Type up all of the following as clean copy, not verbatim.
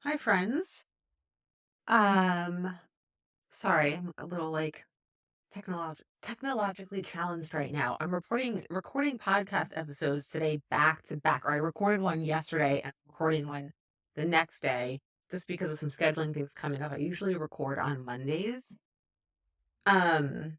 Hi, friends. Um, Sorry, I'm a little like technologically challenged right now. I'm recording podcast episodes today back to back, or I recorded one yesterday and recording one the next day just because of some scheduling things coming up. I usually record on Mondays. Um,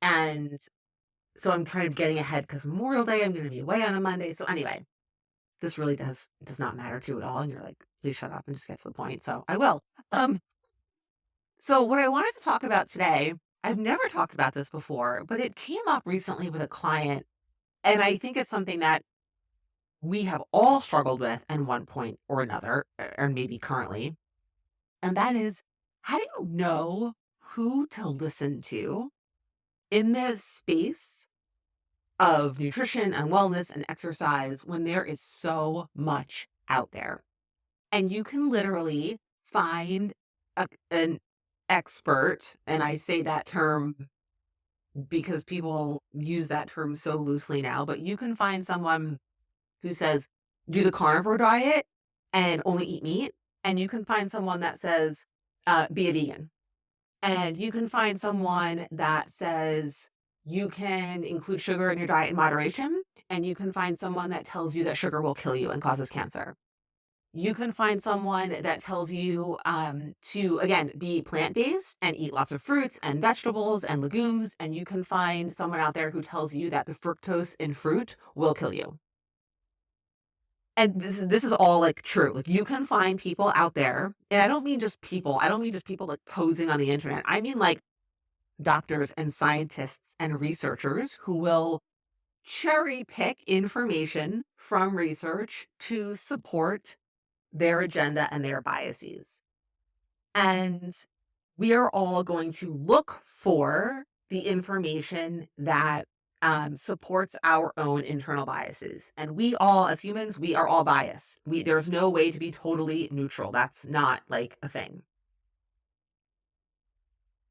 and so I'm kind of getting ahead because Memorial Day, I'm going to be away on a Monday. So anyway, this really does not matter to you at all. And you're like, please shut up and just get to the point. So I will. Um, So, what I wanted to talk about today, I've never talked about this before, but it came up recently with a client. And I think it's something that we have all struggled with at one point or another, or maybe currently. And that is, how do you know who to listen to in the space of nutrition and wellness and exercise when there is so much out there? And you can literally find an expert, and I say that term because people use that term so loosely now, but you can find someone who says, do the carnivore diet and only eat meat. And you can find someone that says, be a vegan. And you can find someone that says, you can include sugar in your diet in moderation. And you can find someone that tells you that sugar will kill you and causes cancer. You can find someone that tells you to, again, be plant based and eat lots of fruits and vegetables and legumes. And you can find someone out there who tells you that the fructose in fruit will kill you. And this is all like true. Like you can find people out there, and I don't mean just people. I don't mean just people like posing on the internet. I mean like doctors and scientists and researchers who will cherry pick information from research to support their agenda and their biases. And we are all going to look for the information that supports our own internal biases. And we all, as humans, we are all biased. There's no way to be totally neutral. That's not like a thing.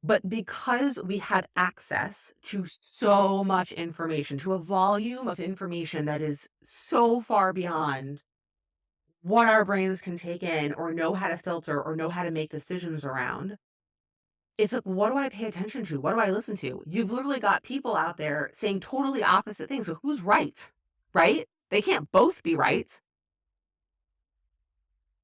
But because we have access to so much information, to a volume of information that is so far beyond what our brains can take in or know how to filter or know how to make decisions around. It's like, what do I pay attention to? What do I listen to? You've literally got people out there saying totally opposite things. So who's right? Right? They can't both be right.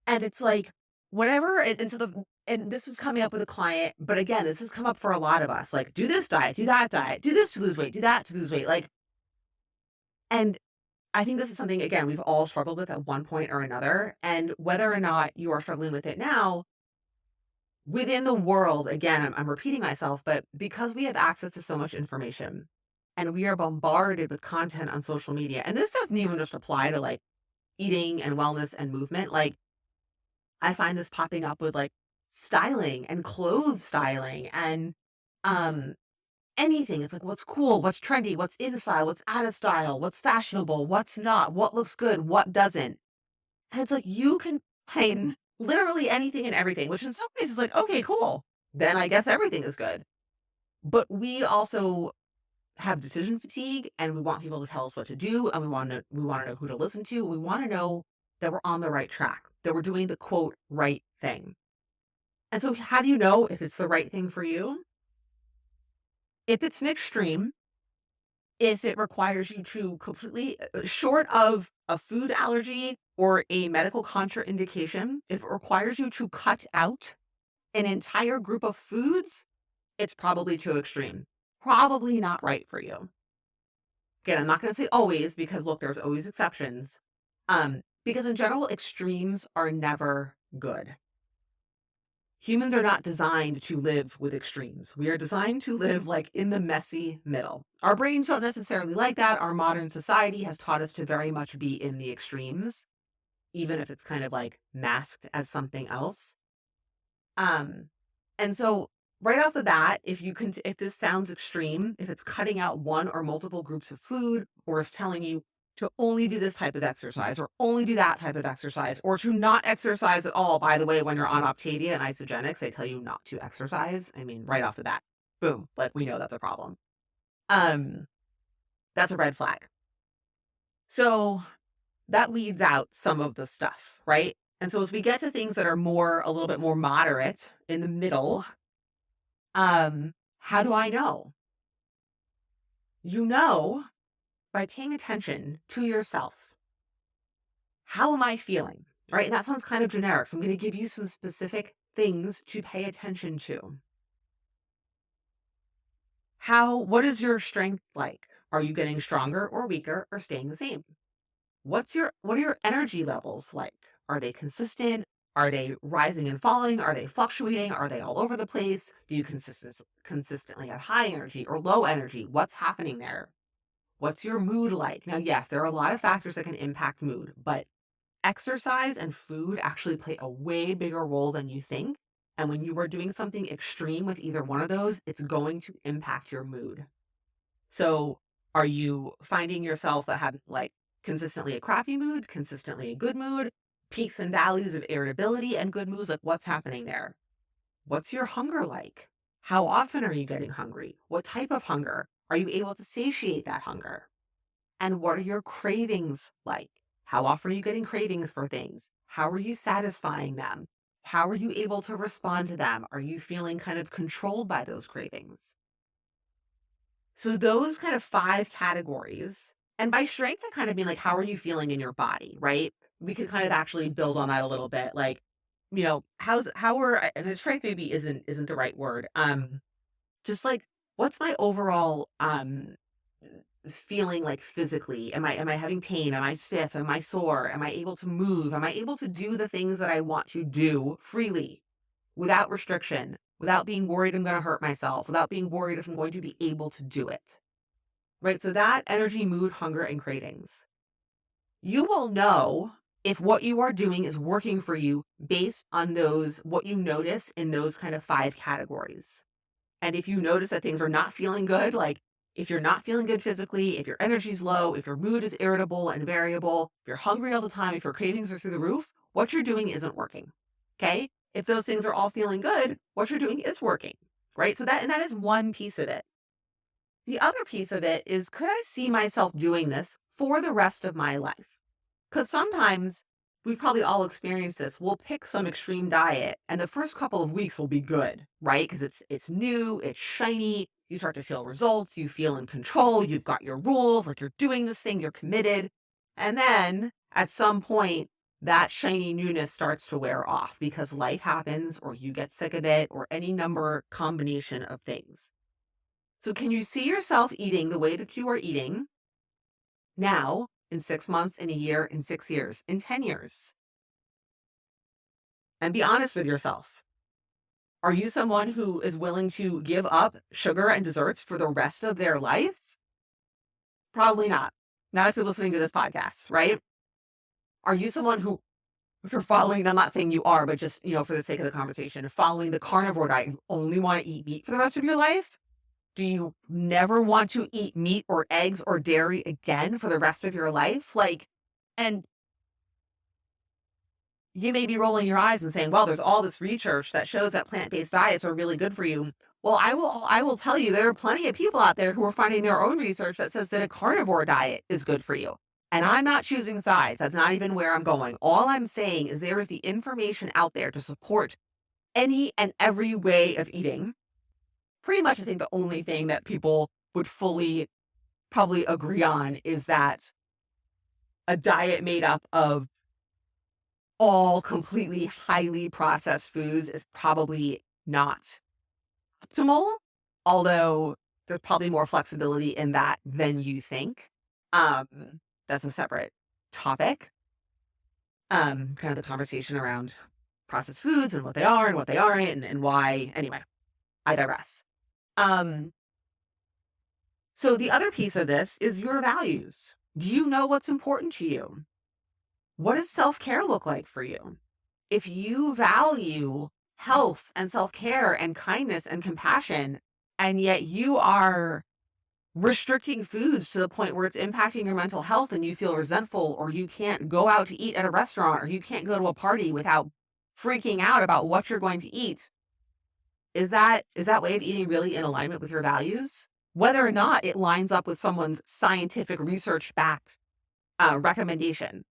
And it's like, whenever, and this was coming up with a client, but again, this has come up for a lot of us. Like, do this diet, do that diet, do this to lose weight, do that to lose weight. Like, and I think this is something, again, we've all struggled with at one point or another. And whether or not you are struggling with it now, within the world, again, I'm repeating myself, but because we have access to so much information and we are bombarded with content on social media, and this doesn't even just apply to like eating and wellness and movement. Like, I find this popping up with like styling and clothes styling and um anything. It's like what's cool, what's trendy, what's in style, what's out of style, what's fashionable, what's not, what looks good, what doesn't. And it's like you can find literally anything and everything, which in some ways is like, okay, cool. Then I guess everything is good. But we also have decision fatigue and we want people to tell us what to do and we want to know who to listen to. We want to know that we're on the right track, that we're doing the quote right thing. And so how do you know if it's the right thing for you? If it's an extreme, if it requires you to completely short of a food allergy or a medical contraindication, if it requires you to cut out an entire group of foods, it's probably too extreme. Probably not right for you. Again, I'm not going to say always because look, there's always exceptions. Because in general, extremes are never good. Humans are not designed to live with extremes. We are designed to live like in the messy middle. Our brains don't necessarily like that. Our modern society has taught us to very much be in the extremes, even if it's kind of like masked as something else. Um, and so right off the bat, if this sounds extreme, if it's cutting out one or multiple groups of food, or if telling you to only do this type of exercise or only do that type of exercise, or to not exercise at all, by the way, when you're on Optavia and isogenics, they tell you not to exercise. I mean, right off the bat, boom, like we know that's a problem. Um, that's a red flag. So that weeds out some of the stuff, right? And so as we get to things that are a little bit more moderate in the middle, how do I know? You know by paying attention to yourself. How am I feeling? Right? And that sounds kind of generic. So I'm going to give you some specific things to pay attention to. What is your strength like? Are you getting stronger or weaker or staying the same? What are your energy levels like? Are they consistent? Are they rising and falling? Are they fluctuating? Are they all over the place? Do you consistently have high energy or low energy? What's happening there? What's your mood like? Now, yes, there are a lot of factors that can impact mood, but exercise and food actually play a way bigger role than you think. And when you are doing something extreme with either one of those, it's going to impact your mood. So, are you finding yourself that have like consistently a crappy mood, consistently a good mood, peaks and valleys of irritability and good moods? Like, what's happening there? What's your hunger like? How often are you getting hungry? What type of hunger? Are you able to satiate that hunger? And what are your cravings like? How often are you getting cravings for things? How are you satisfying them? How are you able to respond to them? Are you feeling kind of controlled by those cravings? So those kind of 5 categories, and by strength, I kind of mean like, how are you feeling in your body, right? We could kind of actually build on that a little bit. Like, how are, and the strength maybe isn't the right word. Just like, what's my overall, feeling like physically? Am I having pain? Am I stiff? Am I sore? Am I able to move? Am I able to do the things that I want to do freely without restriction, without being worried I'm going to hurt myself, without being worried if I'm going to be able to do it? Right? So that energy, mood, hunger, and cravings. You will know if what you are doing is working for you based on what you notice in those kind of 5 categories. And if you notice that things are not feeling good, like if you're not feeling good physically, if your energy's low, if your mood is irritable and variable, if you're hungry all the time, if your cravings are through the roof, what you're doing isn't working. Okay? If those things are all feeling good, what you're doing is working. Right? So that is one piece of it. The other piece of it is, could I see myself doing this for the rest of my life? Because sometimes we've probably all experienced this. We'll pick some extreme diet and the first couple of weeks will be good, right? Because it's new, it's shiny, you start to feel results, you feel in control, you've got your rules, like you're doing this thing, you're committed. And then at some point, that shiny newness starts to wear off because life happens or you get sick of it or any number combination of things. So can you see yourself eating the way that you are eating now, in 6 months, in a year, in 6 years, in 10 years? And be honest with yourself. Are you someone who is willing to give up sugar and desserts for the rest of their life? Probably not. Not if you're listening to this podcast, right? Are you someone who, if you're following, I'm not saying you are, but just, for the sake of the conversation, following the carnivore diet, you only want to eat meat for the rest of your life? Do you never want to eat meat or eggs or dairy again for the rest of your life? And you may be rolling your eyes and saying, well, there's all this research that shows that plant-based diets are really good for you. Well, I will tell you, there are plenty of people out there who are finding their own research that says that a carnivore diet is good for you. And I'm not choosing sides. That's not even where I'm going. All I'm saying is there is the information out there to support any and every way of eating. Pretty much, I think the only thing that people would fully probably agree on is that a diet made up of all completely highly processed foods is probably not optimal, although there's probably more flexibility in that than you think. That's a separate topic. Kind of the conversation around processed foods and what they are and what they aren't and why. Anyway, I digress. So the other piece of this is your values. Do you know what's important to you? What does self-care look like for you? If you value health and self-care and kindness and compassion, and yet you are restricting foods to the point where it's impacting your mental health and you feel resentful, or you can't go out to eat at a restaurant, or you can't go to a party without freaking out about what you're going to eat, is that way of eating really in alignment with your values? Whether or not it lines up with someone's scientific research-backed recommendation,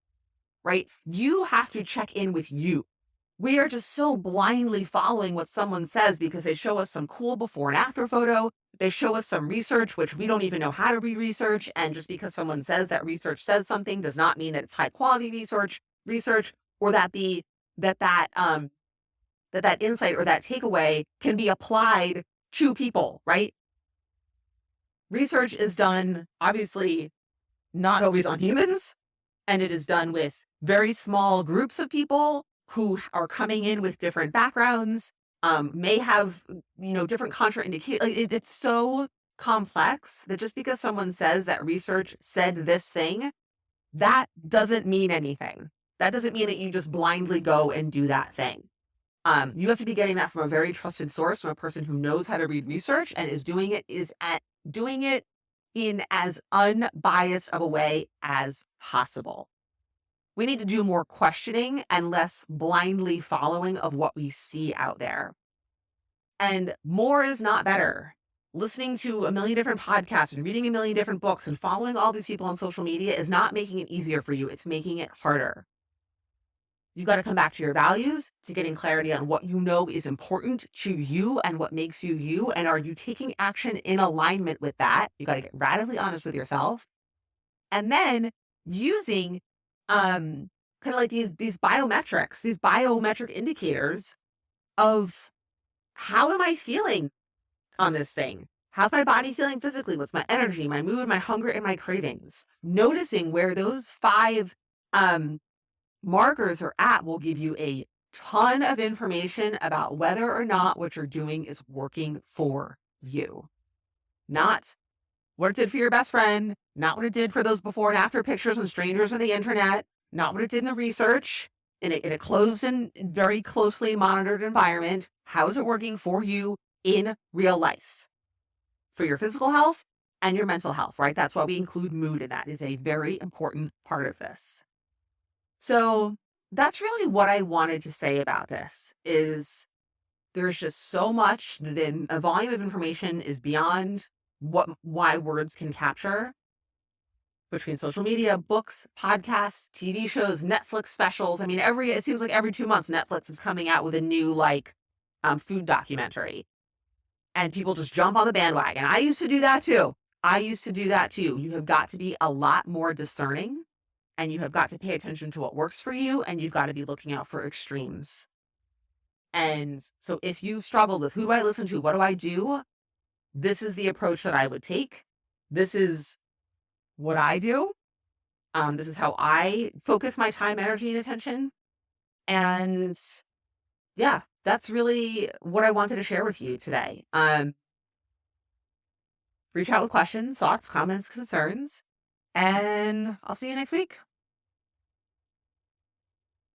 right? You have to check in with you. We are just so blindly following what someone says because they show us some cool before and after photo. They show us some research, which we don't even know how to read research. And just because someone says that research says something does not mean that it's high quality research, or that that that insight or that takeaway can be applied to people, right? Research is done obviously not always on humans, and it is done with very small groups of people who are coming in with different backgrounds, may have, different contraindications. Like, it's so complex that just because someone says that research said this thing, that doesn't mean anything. That doesn't mean that you just blindly go and do that thing. You have to be getting that from a very trusted source, from a person who knows how to read research and doing it in as unbiased of a way as possible. We need to do more questioning and less blindly following of what we see out there. And more is not better. Listening to a million different podcasts and reading a million different books and following all these people on social media is not making it easier for you. It's making it harder. You've got to come back to your values, to getting clarity on what you know is important to you and what makes you you. And are you taking action in alignment with that? You got to get radically honest with yourself. And then using kind of like these biometrics, these biometric indicators of how am I feeling on this thing? How's my body feeling physically? What's my energy, my mood, my hunger, and my cravings? Noticing where those 5 markers are at will give you a ton of information about whether or not what you're doing is working for you. Not what it did for your best friend, not what it did for those before and after pictures and strangers on the internet, not what it did in the research in a closed and very closely monitored environment. How is it working for you in real life? For your physical health and your mental health, right? That's why we include mood in that. Is a very important part of this. So that's really what I wanted to say about this is there's just so much that in a volume of information is beyond why words can capture between social media, books, podcasts, TV shows, Netflix specials. I mean, it seems like every 2 months Netflix is coming out with a new food documentary and people just jump on the bandwagon. I used to do that too. You have got to be a lot more discerning and you have got to pay attention to what works for you and you've got to be looking out for extremes. And so if you struggle with who do I listen to? What do I do? This is the approach that I would take. This is what I do. This is how I focus my time, energy, and attention. And yeah, that's really what I wanted to share with you today. Reach out with questions, thoughts, comments, concerns, and I'll see you next week.